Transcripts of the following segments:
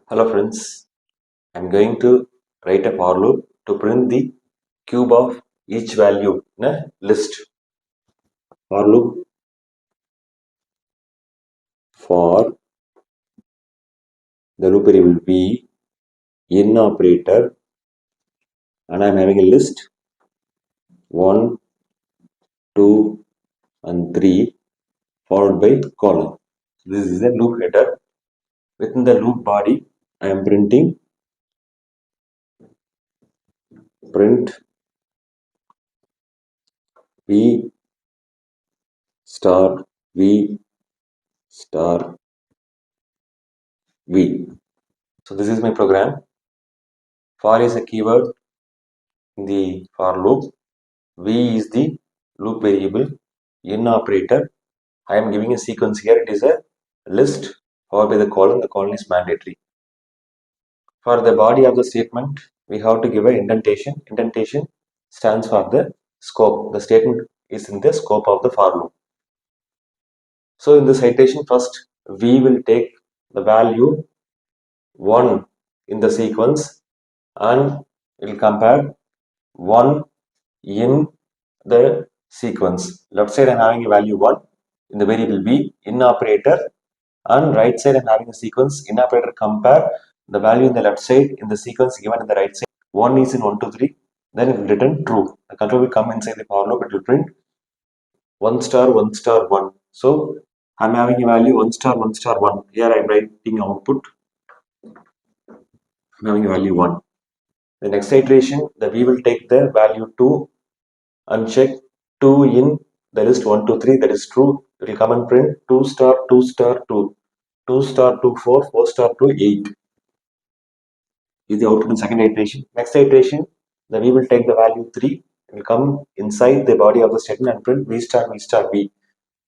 Hello friends, I'm going to write a for loop to print the cube of each value in a list. For loop for the loop variable b in operator, and I'm having a list 1, 2 and 3 followed by colon. This is a loop header. Within the loop body I am printing print v star v star v. So this is my program. For is a keyword in the for loop. V is the loop variable. In operator, I am giving a sequence here. It is a list followed by the colon. The colon is mandatory. For the body of the statement, we have to give a indentation. Indentation stands for the scope. The statement is in the scope of the for loop. So in the citation, first we will take the value 1 in the sequence and we will compare 1 in the sequence. Left side I am having a value 1 in the variable b in operator, and right side I am having a sequence in operator compare the value in the left side in the sequence given in the right side. 1 is in 1, 2, 3, then it will return true. The control will come inside the for loop. It will print 1 star 1 star 1. So I am having a value 1 star 1 star 1. Here I am writing output. I am having a value 1. The next iteration, we will take the value 2 and check 2 in the list 1, 2, 3, that is true. It will come and print 2 star 2 star 2, 2 star 2 4, 4 star 2 8 is the output in second iteration. Next iteration, we will take the value 3, it will come inside the body of the statement and print v star b.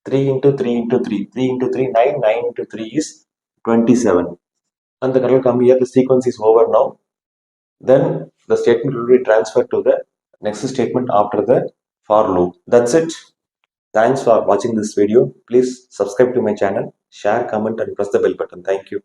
3 into 3 into 3, 3 into 3 9, 9 into 3 is 27, and the control come here. The sequence is over now. Then the statement will be transferred to the next statement after the for loop. That's it. Thanks for watching this video. Please subscribe to my channel, share, comment and press the bell button. Thank you.